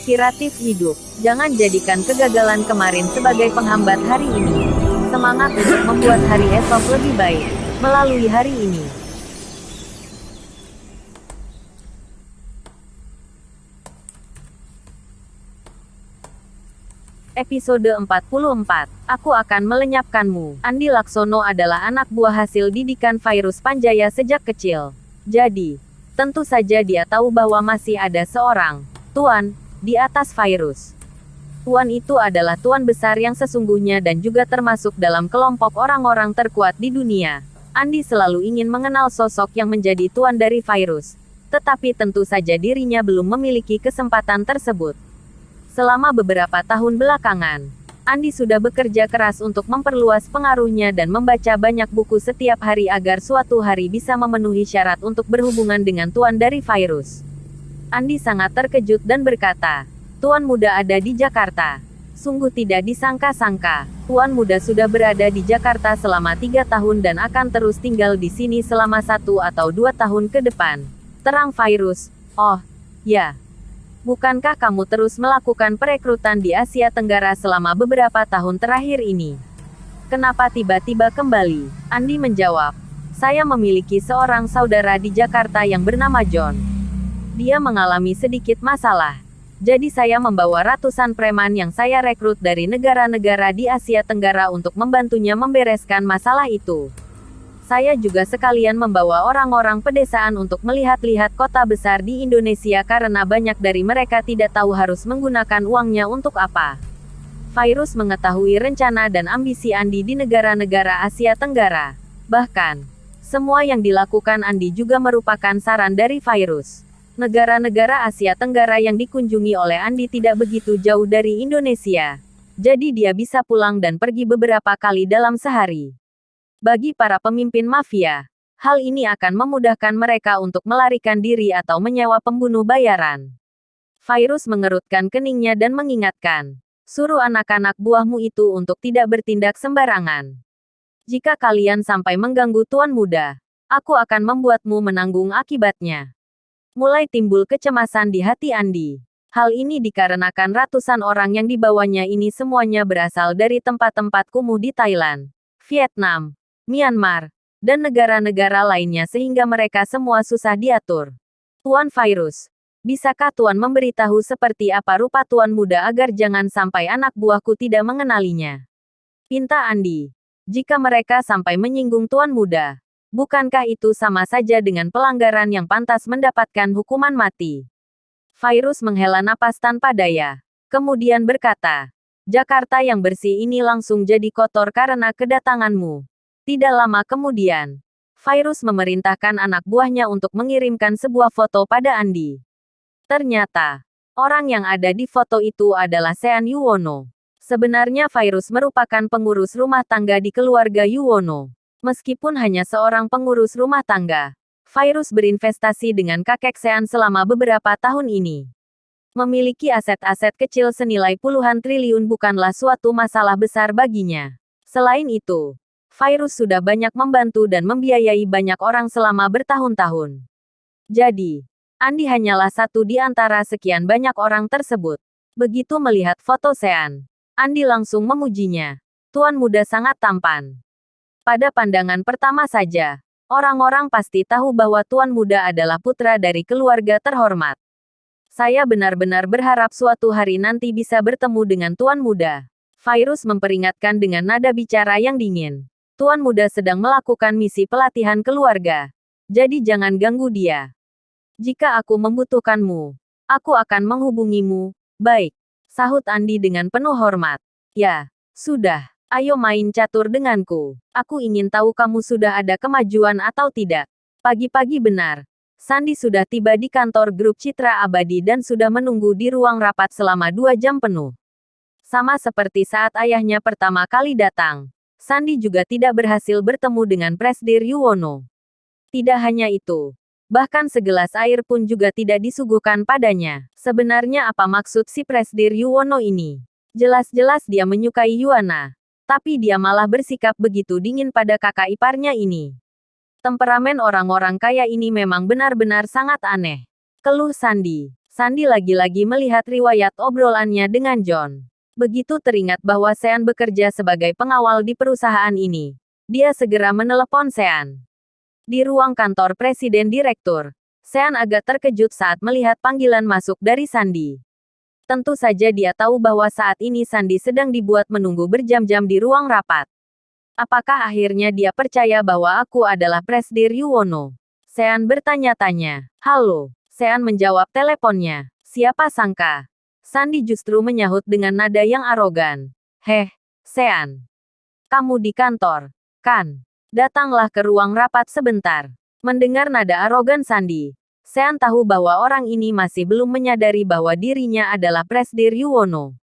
Inspiratif hidup. Jangan jadikan kegagalan kemarin sebagai penghambat hari ini. Semangat untuk membuat hari esok lebih baik melalui hari ini. Episode 44. Aku akan melenyapkanmu. Andi Laksono adalah anak buah hasil didikan Virus Panjaya sejak kecil. Jadi, tentu saja dia tahu bahwa masih ada seorang tuan di atas Virus. Tuan itu adalah tuan besar yang sesungguhnya dan juga termasuk dalam kelompok orang-orang terkuat di dunia. Andi selalu ingin mengenal sosok yang menjadi tuan dari Virus. Tetapi tentu saja dirinya belum memiliki kesempatan tersebut. Selama beberapa tahun belakangan, Andi sudah bekerja keras untuk memperluas pengaruhnya dan membaca banyak buku setiap hari agar suatu hari bisa memenuhi syarat untuk berhubungan dengan tuan dari Virus. Andi sangat terkejut dan berkata, "Tuan muda ada di Jakarta. Sungguh tidak disangka-sangka. Tuan muda sudah berada di Jakarta selama 3 tahun dan akan terus tinggal di sini selama 1 atau 2 tahun ke depan." Terang Virus, "Oh, ya. Bukankah kamu terus melakukan perekrutan di Asia Tenggara selama beberapa tahun terakhir ini? Kenapa tiba-tiba kembali?" Andi menjawab, "Saya memiliki seorang saudara di Jakarta yang bernama John. Dia mengalami sedikit masalah. Jadi saya membawa ratusan preman yang saya rekrut dari negara-negara di Asia Tenggara untuk membantunya membereskan masalah itu. Saya juga sekalian membawa orang-orang pedesaan untuk melihat-lihat kota besar di Indonesia karena banyak dari mereka tidak tahu harus menggunakan uangnya untuk apa." Virus mengetahui rencana dan ambisi Andi di negara-negara Asia Tenggara. Bahkan, semua yang dilakukan Andi juga merupakan saran dari Virus. Negara-negara Asia Tenggara yang dikunjungi oleh Andi tidak begitu jauh dari Indonesia. Jadi dia bisa pulang dan pergi beberapa kali dalam sehari. Bagi para pemimpin mafia, hal ini akan memudahkan mereka untuk melarikan diri atau menyewa pembunuh bayaran. Virus mengerutkan keningnya dan mengingatkan, "Suruh anak-anak buahmu itu untuk tidak bertindak sembarangan. Jika kalian sampai mengganggu tuan muda, aku akan membuatmu menanggung akibatnya." Mulai timbul kecemasan di hati Andi. Hal ini dikarenakan ratusan orang yang dibawanya ini semuanya berasal dari tempat-tempat kumuh di Thailand, Vietnam, Myanmar, dan negara-negara lainnya sehingga mereka semua susah diatur. "Tuan Virus, bisakah Tuan memberitahu seperti apa rupa Tuan muda agar jangan sampai anak buahku tidak mengenalinya?" pinta Andi. "Jika mereka sampai menyinggung Tuan muda, bukankah itu sama saja dengan pelanggaran yang pantas mendapatkan hukuman mati?" Virus menghela napas tanpa daya. Kemudian berkata, "Jakarta yang bersih ini langsung jadi kotor karena kedatanganmu." Tidak lama kemudian, Virus memerintahkan anak buahnya untuk mengirimkan sebuah foto pada Andi. Ternyata, orang yang ada di foto itu adalah Sean Yuwono. Sebenarnya Virus merupakan pengurus rumah tangga di keluarga Yuwono. Meskipun hanya seorang pengurus rumah tangga, Virus berinvestasi dengan kakek Sean selama beberapa tahun ini. Memiliki aset-aset kecil senilai puluhan triliun bukanlah suatu masalah besar baginya. Selain itu, Virus sudah banyak membantu dan membiayai banyak orang selama bertahun-tahun. Jadi, Andi hanyalah satu di antara sekian banyak orang tersebut. Begitu melihat foto Sean, Andi langsung memujinya. "Tuan muda sangat tampan." Pada pandangan pertama saja, orang-orang pasti tahu bahwa Tuan muda adalah putra dari keluarga terhormat. "Saya benar-benar berharap suatu hari nanti bisa bertemu dengan Tuan muda." Virus memperingatkan dengan nada bicara yang dingin. "Tuan muda sedang melakukan misi pelatihan keluarga. Jadi jangan ganggu dia. Jika aku membutuhkanmu, aku akan menghubungimu." "Baik," sahut Andi dengan penuh hormat. "Ya, sudah. Ayo main catur denganku. Aku ingin tahu kamu sudah ada kemajuan atau tidak." Pagi-pagi benar, Sandi sudah tiba di kantor grup Citra Abadi dan sudah menunggu di ruang rapat selama 2 jam penuh. Sama seperti saat ayahnya pertama kali datang, Sandi juga tidak berhasil bertemu dengan Presdir Yuwono. Tidak hanya itu, bahkan segelas air pun juga tidak disuguhkan padanya. Sebenarnya apa maksud si Presdir Yuwono ini? Jelas-jelas dia menyukai Yuana, tapi dia malah bersikap begitu dingin pada kakak iparnya ini. Temperamen orang-orang kaya ini memang benar-benar sangat aneh, keluh Sandi. Sandy lagi-lagi melihat riwayat obrolannya dengan John. Begitu teringat bahwa Sean bekerja sebagai pengawal di perusahaan ini, dia segera menelepon Sean. Di ruang kantor Presiden Direktur, Sean agak terkejut saat melihat panggilan masuk dari Sandy. Tentu saja dia tahu bahwa saat ini Sandy sedang dibuat menunggu berjam-jam di ruang rapat. Apakah akhirnya dia percaya bahwa aku adalah Presdir Yuwono? Sean bertanya-tanya. Halo. Sean menjawab teleponnya. Siapa sangka? Sandy justru menyahut dengan nada yang arogan. Heh, Sean. Kamu di kantor, kan? Datanglah ke ruang rapat sebentar. Mendengar nada arogan Sandy, Sean tahu bahwa orang ini masih belum menyadari bahwa dirinya adalah Presdir Yuwono.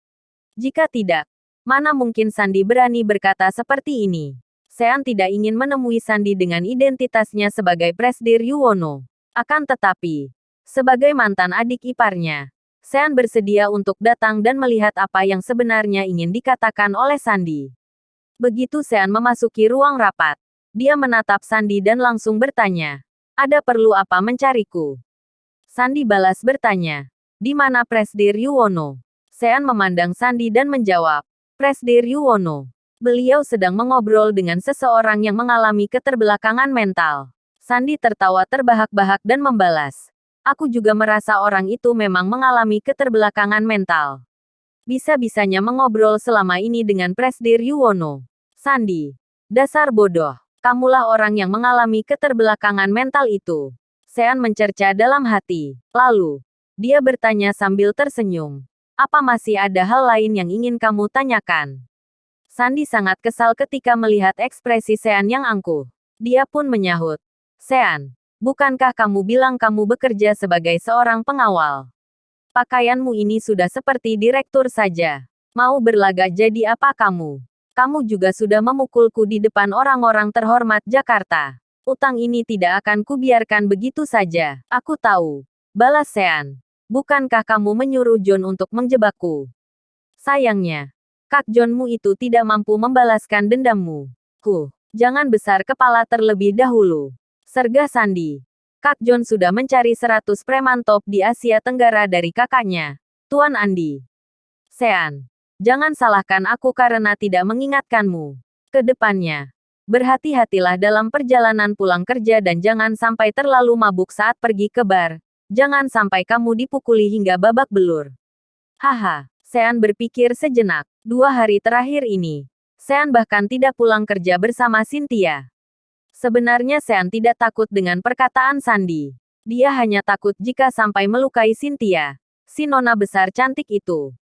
Jika tidak, mana mungkin Sandy berani berkata seperti ini? Sean tidak ingin menemui Sandy dengan identitasnya sebagai Presdir Yuwono. Akan tetapi, sebagai mantan adik iparnya, Sean bersedia untuk datang dan melihat apa yang sebenarnya ingin dikatakan oleh Sandy. Begitu Sean memasuki ruang rapat, dia menatap Sandy dan langsung bertanya, "Ada perlu apa mencariku?" Sandy balas bertanya, "Di mana Presdir Yuwono?" Sean memandang Sandy dan menjawab, "Presdir Yuwono. Beliau sedang mengobrol dengan seseorang yang mengalami keterbelakangan mental." Sandy tertawa terbahak-bahak dan membalas, "Aku juga merasa orang itu memang mengalami keterbelakangan mental. Bisa-bisanya mengobrol selama ini dengan Presdir Yuwono." Sandy, dasar bodoh. Kamulah orang yang mengalami keterbelakangan mental itu. Sean mencerca dalam hati. Lalu, dia bertanya sambil tersenyum. Apa masih ada hal lain yang ingin kamu tanyakan? Sandy sangat kesal ketika melihat ekspresi Sean yang angkuh. Dia pun menyahut. Sean, bukankah kamu bilang kamu bekerja sebagai seorang pengawal? Pakaianmu ini sudah seperti direktur saja. Mau berlagak jadi apa kamu? Kamu juga sudah memukulku di depan orang-orang terhormat Jakarta. Utang ini tidak akan kubiarkan begitu saja. Aku tahu. Balas Sean. Bukankah kamu menyuruh John untuk menjebakku? Sayangnya, Kak Johnmu itu tidak mampu membalaskan dendammu. Jangan besar kepala terlebih dahulu. Sergah Sandy. Kak John sudah mencari 100 preman top di Asia Tenggara dari kakaknya, Tuan Andi. Sean. Jangan salahkan aku karena tidak mengingatkanmu. Kedepannya, berhati-hatilah dalam perjalanan pulang kerja dan jangan sampai terlalu mabuk saat pergi ke bar. Jangan sampai kamu dipukuli hingga babak belur. Haha, Sean berpikir sejenak. 2 hari terakhir ini, Sean bahkan tidak pulang kerja bersama Cynthia. Sebenarnya Sean tidak takut dengan perkataan Sandy. Dia hanya takut jika sampai melukai Cynthia, si nona besar cantik itu.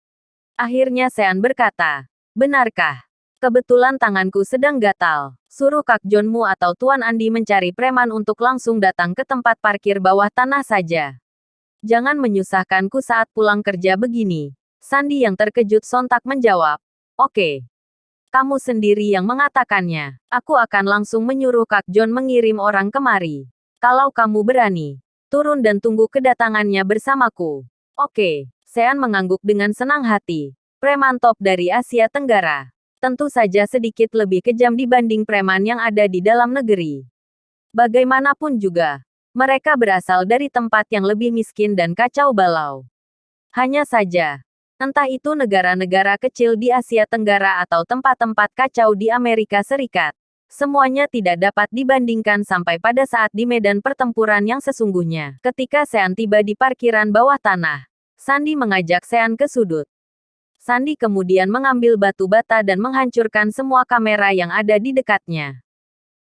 Akhirnya Sean berkata, "Benarkah? Kebetulan tanganku sedang gatal. Suruh Kak Johnmu atau Tuan Andi mencari preman untuk langsung datang ke tempat parkir bawah tanah saja. Jangan menyusahkanku saat pulang kerja begini." Sandy yang terkejut sontak menjawab, "Oke. Kamu sendiri yang mengatakannya. Aku akan langsung menyuruh Kak John mengirim orang kemari. Kalau kamu berani, turun dan tunggu kedatangannya bersamaku." "Oke." Sean mengangguk dengan senang hati. Preman top dari Asia Tenggara. Tentu saja sedikit lebih kejam dibanding preman yang ada di dalam negeri. Bagaimanapun juga, mereka berasal dari tempat yang lebih miskin dan kacau balau. Hanya saja, entah itu negara-negara kecil di Asia Tenggara atau tempat-tempat kacau di Amerika Serikat, semuanya tidak dapat dibandingkan sampai pada saat di medan pertempuran yang sesungguhnya. Ketika Sean tiba di parkiran bawah tanah, Sandy mengajak Sean ke sudut. Sandy kemudian mengambil batu bata dan menghancurkan semua kamera yang ada di dekatnya.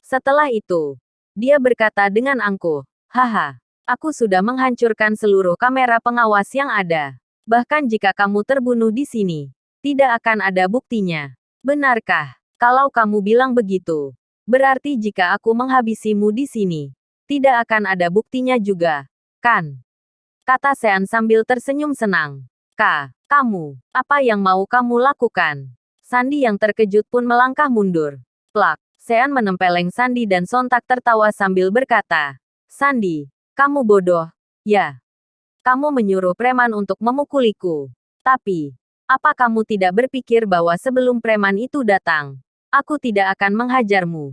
Setelah itu, dia berkata dengan angkuh, "Haha, aku sudah menghancurkan seluruh kamera pengawas yang ada. Bahkan jika kamu terbunuh di sini, tidak akan ada buktinya." "Benarkah? Kalau kamu bilang begitu, berarti jika aku menghabisimu di sini, tidak akan ada buktinya juga, kan?" Kata Sean sambil tersenyum senang. Kamu, apa yang mau kamu lakukan?" Sandy yang terkejut pun melangkah mundur. Plak, Sean menempeleng Sandy dan sontak tertawa sambil berkata, "Sandy, kamu bodoh. Ya. Kamu menyuruh preman untuk memukuliku. Tapi, apa kamu tidak berpikir bahwa sebelum preman itu datang, aku tidak akan menghajarmu?"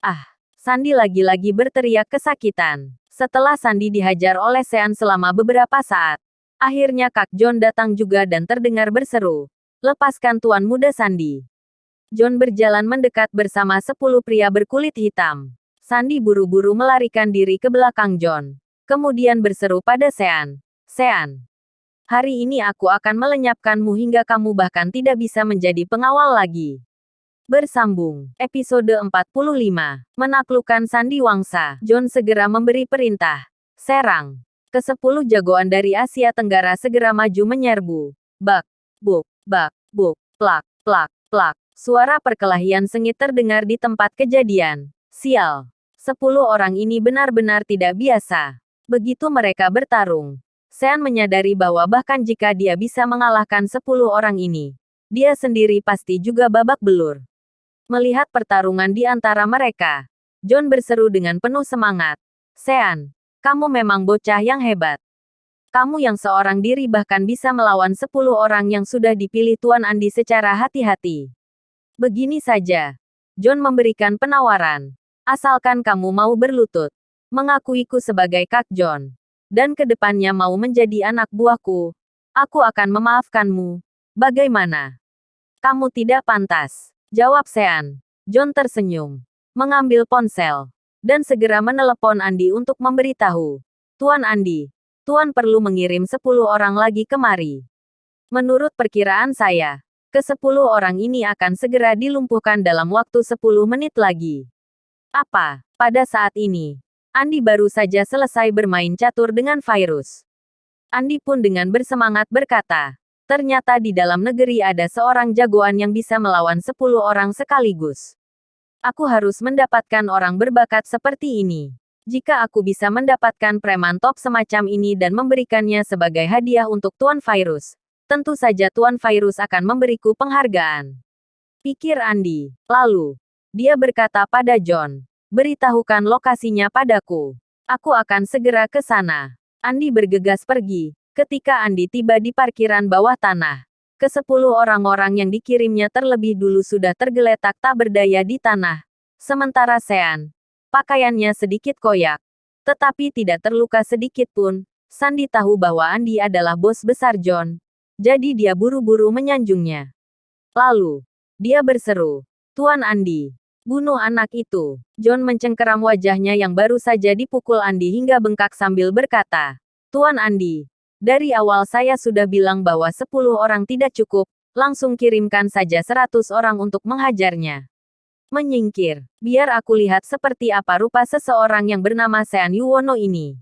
Ah, Sandy lagi-lagi berteriak kesakitan. Setelah Sandy dihajar oleh Sean selama beberapa saat, Akhirnya Kak John datang juga dan terdengar berseru, "Lepaskan Tuan Muda Sandy." John berjalan mendekat bersama 10 pria berkulit hitam. Sandy buru-buru melarikan diri ke belakang John. Kemudian berseru pada Sean, "Sean, hari ini aku akan melenyapkanmu hingga kamu bahkan tidak bisa menjadi pengawal lagi." Bersambung. Episode 45. Menaklukkan Sandiwangsa. John segera memberi perintah. "Serang." Ke-10 jagoan dari Asia Tenggara segera maju menyerbu. Bak, buk, plak, plak, plak. Suara perkelahian sengit terdengar di tempat kejadian. Sial. 10 orang ini benar-benar tidak biasa. Begitu mereka bertarung, Sean menyadari bahwa bahkan jika dia bisa mengalahkan 10 orang ini, dia sendiri pasti juga babak belur. Melihat pertarungan di antara mereka, John berseru dengan penuh semangat. "Sean, kamu memang bocah yang hebat. Kamu yang seorang diri bahkan bisa melawan 10 orang yang sudah dipilih Tuan Andi secara hati-hati. Begini saja." John memberikan penawaran. "Asalkan kamu mau berlutut, mengakuiku sebagai Kak John, dan kedepannya mau menjadi anak buahku, aku akan memaafkanmu. Bagaimana?" "Kamu tidak pantas," jawab Sean. John tersenyum, mengambil ponsel, dan segera menelepon Andi untuk memberitahu. "Tuan Andi, Tuan perlu mengirim 10 orang lagi kemari. Menurut perkiraan saya, ke-10 orang ini akan segera dilumpuhkan dalam waktu 10 menit lagi." Apa? Pada saat ini, Andi baru saja selesai bermain catur dengan virus. Andi pun dengan bersemangat berkata, "Ternyata di dalam negeri ada seorang jagoan yang bisa melawan 10 orang sekaligus. Aku harus mendapatkan orang berbakat seperti ini. Jika aku bisa mendapatkan preman top semacam ini dan memberikannya sebagai hadiah untuk Tuan Virus, tentu saja Tuan Virus akan memberiku penghargaan," pikir Andi. Lalu, dia berkata pada John, "Beritahukan lokasinya padaku. Aku akan segera ke sana." Andi bergegas pergi. Ketika Andi tiba di parkiran bawah tanah, ke-10 orang-orang yang dikirimnya terlebih dulu sudah tergeletak tak berdaya di tanah. Sementara Sean, pakaiannya sedikit koyak, tetapi tidak terluka sedikit pun. Sandy tahu bahwa Andi adalah bos besar John, jadi dia buru-buru menyanjungnya. Lalu, dia berseru, "Tuan Andi, bunuh anak itu." John mencengkeram wajahnya yang baru saja dipukul Andi hingga bengkak sambil berkata, "Tuan Andi, dari awal saya sudah bilang bahwa 10 orang tidak cukup, langsung kirimkan saja 100 orang untuk menghajarnya. Menyingkir, biar aku lihat seperti apa rupa seseorang yang bernama Sean Yuwono ini."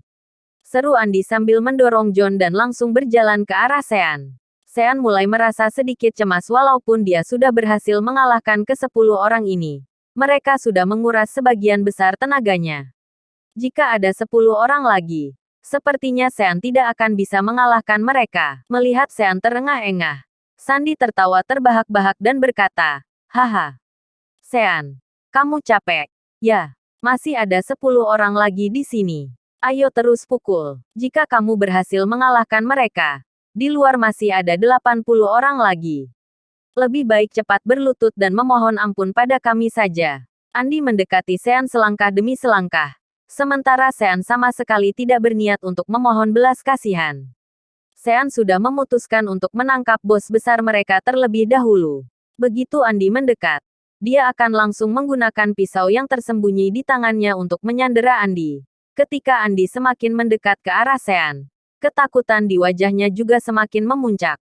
Seru Andi sambil mendorong John dan langsung berjalan ke arah Sean. Sean mulai merasa sedikit cemas walaupun dia sudah berhasil mengalahkan ke-10 orang ini. Mereka sudah menguras sebagian besar tenaganya. Jika ada 10 orang lagi, sepertinya Sean tidak akan bisa mengalahkan mereka. Melihat Sean terengah-engah, Sandy tertawa terbahak-bahak dan berkata, "Haha. Sean, kamu capek? Ya, masih ada 10 orang lagi di sini. Ayo terus pukul. Jika kamu berhasil mengalahkan mereka, di luar masih ada 80 orang lagi. Lebih baik cepat berlutut dan memohon ampun pada kami saja." Andi mendekati Sean selangkah demi selangkah. Sementara Sean sama sekali tidak berniat untuk memohon belas kasihan. Sean sudah memutuskan untuk menangkap bos besar mereka terlebih dahulu. Begitu Andi mendekat, dia akan langsung menggunakan pisau yang tersembunyi di tangannya untuk menyandera Andi. Ketika Andi semakin mendekat ke arah Sean, ketakutan di wajahnya juga semakin memuncak.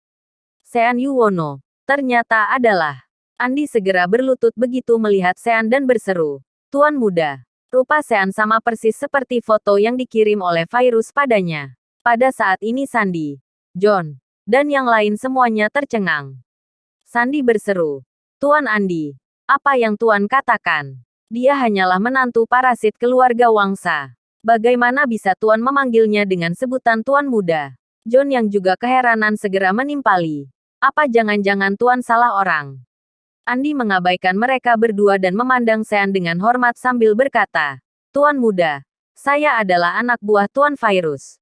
Sean Yuwono, ternyata adalah. Andi segera berlutut begitu melihat Sean dan berseru, "Tuan Muda." Rupa Sean sama persis seperti foto yang dikirim oleh virus padanya. Pada saat ini Sandy, John, dan yang lain semuanya tercengang. Sandy berseru, "Tuan Andi, apa yang Tuan katakan? Dia hanyalah menantu parasit keluarga Wangsa. Bagaimana bisa Tuan memanggilnya dengan sebutan Tuan Muda?" John yang juga keheranan segera menimpali. "Apa jangan-jangan Tuan salah orang?" Andi mengabaikan mereka berdua dan memandang Sean dengan hormat sambil berkata, "Tuan Muda, saya adalah anak buah Tuan Virus.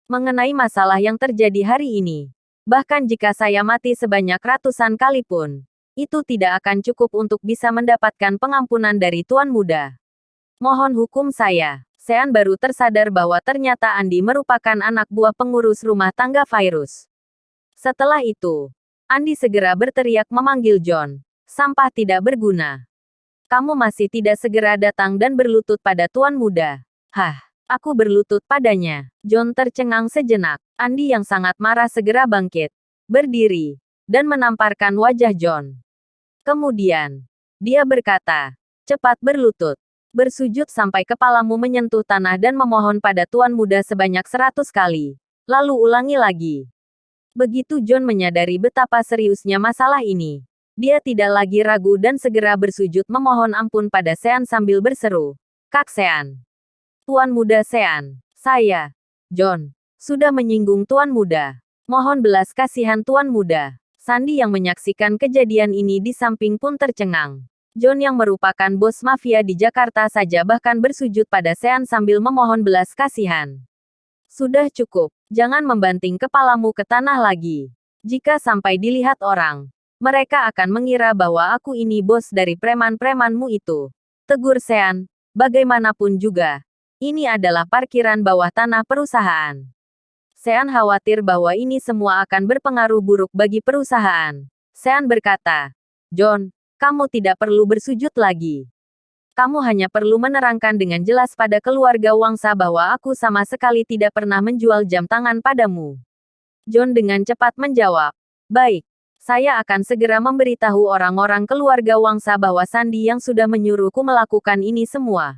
Mengenai masalah yang terjadi hari ini, bahkan jika saya mati sebanyak ratusan kali pun, itu tidak akan cukup untuk bisa mendapatkan pengampunan dari Tuan Muda. Mohon hukum saya." Sean baru tersadar bahwa ternyata Andi merupakan anak buah pengurus rumah tangga Virus. Setelah itu, Andi segera berteriak memanggil John. Sampah tidak berguna. Kamu masih tidak segera datang dan berlutut pada tuan muda. Hah, aku berlutut padanya. John tercengang sejenak. Andi yang sangat marah segera bangkit, berdiri, dan menamparkan wajah John. Kemudian, dia berkata, cepat berlutut. Bersujud sampai kepalamu menyentuh tanah dan memohon pada tuan muda sebanyak 100 kali. Lalu ulangi lagi. Begitu John menyadari betapa seriusnya masalah ini, dia tidak lagi ragu dan segera bersujud memohon ampun pada Sean sambil berseru, Kak Sean. Tuan muda Sean, saya, John, sudah menyinggung tuan muda. Mohon belas kasihan tuan muda. Sandy yang menyaksikan kejadian ini di samping pun tercengang. John yang merupakan bos mafia di Jakarta saja bahkan bersujud pada Sean sambil memohon belas kasihan. Sudah cukup, jangan membanting kepalamu ke tanah lagi. Jika sampai dilihat orang, mereka akan mengira bahwa aku ini bos dari preman-premanmu itu. Tegur Sean, bagaimanapun juga, ini adalah parkiran bawah tanah perusahaan. Sean khawatir bahwa ini semua akan berpengaruh buruk bagi perusahaan. Sean berkata, John, kamu tidak perlu bersujud lagi. Kamu hanya perlu menerangkan dengan jelas pada keluarga Wangsa bahwa aku sama sekali tidak pernah menjual jam tangan padamu. John dengan cepat menjawab, baik, saya akan segera memberitahu orang-orang keluarga Wangsa bahwa Sandy yang sudah menyuruhku melakukan ini semua.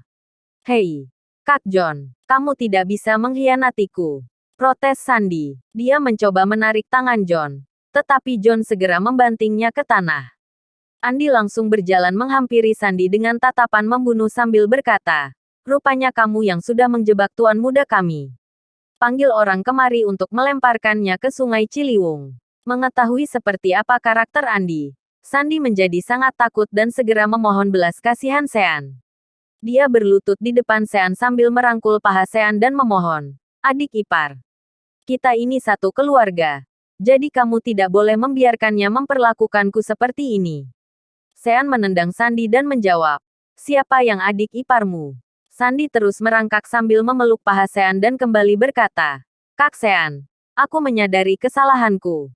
Hei, Kak John, kamu tidak bisa mengkhianatiku. Protes Sandy. Dia mencoba menarik tangan John, tetapi John segera membantingnya ke tanah. Andi langsung berjalan menghampiri Sandy dengan tatapan membunuh sambil berkata, rupanya kamu yang sudah menjebak tuan muda kami. Panggil orang kemari untuk melemparkannya ke Sungai Ciliwung. Mengetahui seperti apa karakter Andi, Sandy menjadi sangat takut dan segera memohon belas kasihan Sean. Dia berlutut di depan Sean sambil merangkul paha Sean dan memohon, adik ipar. Kita ini satu keluarga. Jadi kamu tidak boleh membiarkannya memperlakukanku seperti ini. Sean menendang Sandy dan menjawab, siapa yang adik iparmu? Sandy terus merangkak sambil memeluk paha Sean dan kembali berkata, Kak Sean, aku menyadari kesalahanku.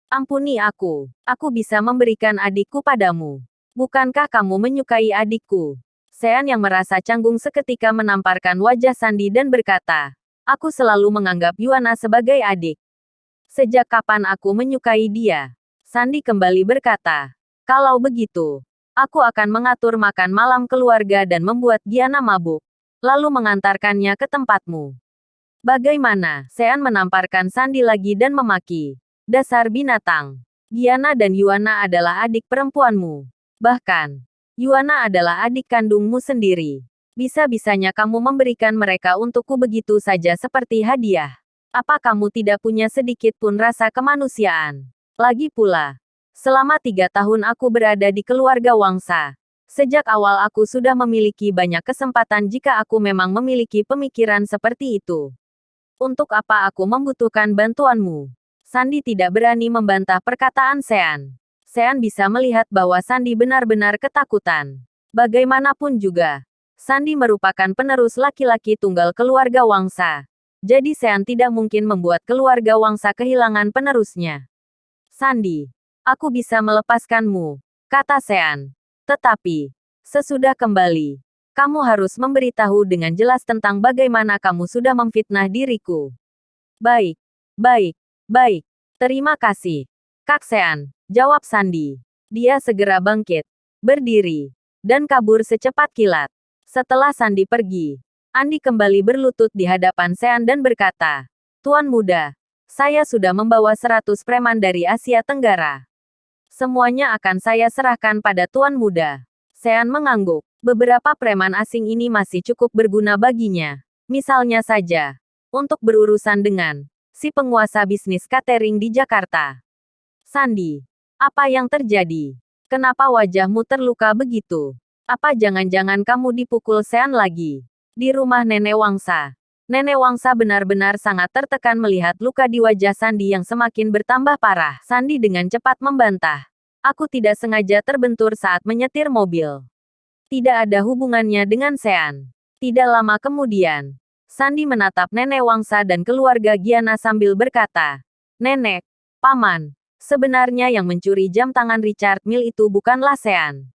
Ampuni aku bisa memberikan adikku padamu. Bukankah kamu menyukai adikku? Sean yang merasa canggung seketika menamparkan wajah Sandy dan berkata, aku selalu menganggap Yuana sebagai adik. Sejak kapan aku menyukai dia? Sandy kembali berkata, kalau begitu, aku akan mengatur makan malam keluarga dan membuat Giana mabuk, lalu mengantarkannya ke tempatmu. Bagaimana? Sean menamparkan Sandy lagi dan memaki. Dasar binatang. Giana dan Yuana adalah adik perempuanmu. Bahkan, Yuana adalah adik kandungmu sendiri. Bisa-bisanya kamu memberikan mereka untukku begitu saja seperti hadiah. Apa kamu tidak punya sedikit pun rasa kemanusiaan? Lagi pula, selama 3 tahun aku berada di keluarga Wangsa. Sejak awal aku sudah memiliki banyak kesempatan jika aku memang memiliki pemikiran seperti itu. Untuk apa aku membutuhkan bantuanmu? Sandy tidak berani membantah perkataan Sean. Sean bisa melihat bahwa Sandy benar-benar ketakutan. Bagaimanapun juga, Sandy merupakan penerus laki-laki tunggal keluarga Wangsa. Jadi Sean tidak mungkin membuat keluarga Wangsa kehilangan penerusnya. Sandy, aku bisa melepaskanmu, kata Sean. Tetapi, sesudah kembali, kamu harus memberitahu dengan jelas tentang bagaimana kamu sudah memfitnah diriku. Baik, baik, baik. Terima kasih, Kak Sean, jawab Sandy. Dia segera bangkit, berdiri, dan kabur secepat kilat. Setelah Sandy pergi, Andi kembali berlutut di hadapan Sean dan berkata, Tuan muda, saya sudah membawa 100 preman dari Asia Tenggara. Semuanya akan saya serahkan pada tuan muda. Sean mengangguk. Beberapa preman asing ini masih cukup berguna baginya. Misalnya saja, untuk berurusan dengan si penguasa bisnis catering di Jakarta. Sandy, apa yang terjadi? Kenapa wajahmu terluka begitu? Apa jangan-jangan kamu dipukul Sean lagi? Di rumah Nenek Wangsa. Nenek Wangsa benar-benar sangat tertekan melihat luka di wajah Sandy yang semakin bertambah parah. Sandy dengan cepat membantah. Aku tidak sengaja terbentur saat menyetir mobil. Tidak ada hubungannya dengan Sean. Tidak lama kemudian, Sandi menatap Nenek Wangsa dan keluarga Giana sambil berkata, "Nenek, Paman, sebenarnya yang mencuri jam tangan Richard Mille itu bukanlah Sean.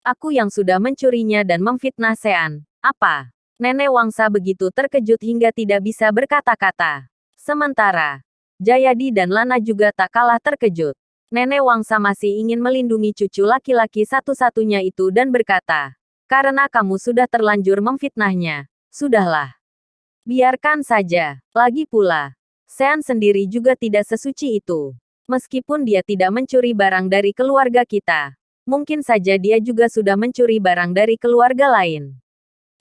Aku yang sudah mencurinya dan memfitnah Sean." "Apa?" Nenek Wangsa begitu terkejut hingga tidak bisa berkata-kata. Sementara, Jayadi dan Lana juga tak kalah terkejut. Nenek Wangsa masih ingin melindungi cucu laki-laki satu-satunya itu dan berkata, "Karena kamu sudah terlanjur memfitnahnya, sudahlah. Biarkan saja. Lagi pula, Sean sendiri juga tidak sesuci itu. Meskipun dia tidak mencuri barang dari keluarga kita, mungkin saja dia juga sudah mencuri barang dari keluarga lain.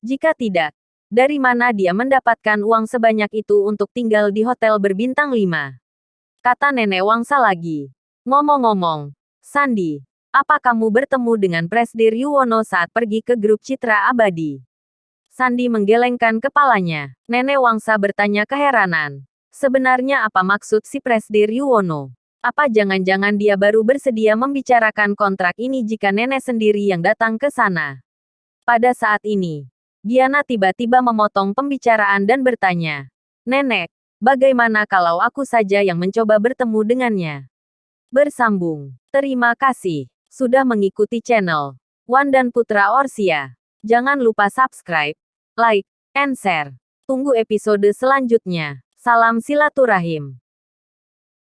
Jika tidak, dari mana dia mendapatkan uang sebanyak itu untuk tinggal di hotel berbintang 5?" Kata Nenek Wangsa lagi. "Ngomong-ngomong, Sandi, apa kamu bertemu dengan Presdir Yuwono saat pergi ke grup Citra Abadi?" Sandi menggelengkan kepalanya. Nenek Wangsa bertanya keheranan. Sebenarnya apa maksud si Presdir Yuwono? Apa jangan-jangan dia baru bersedia membicarakan kontrak ini jika nenek sendiri yang datang ke sana? Pada saat ini, Giana tiba-tiba memotong pembicaraan dan bertanya, "Nenek, bagaimana kalau aku saja yang mencoba bertemu dengannya?" Bersambung. Terima kasih sudah mengikuti channel Wan dan Putra Orsia. Jangan lupa subscribe, like, and share. Tunggu episode selanjutnya. Salam silaturahim.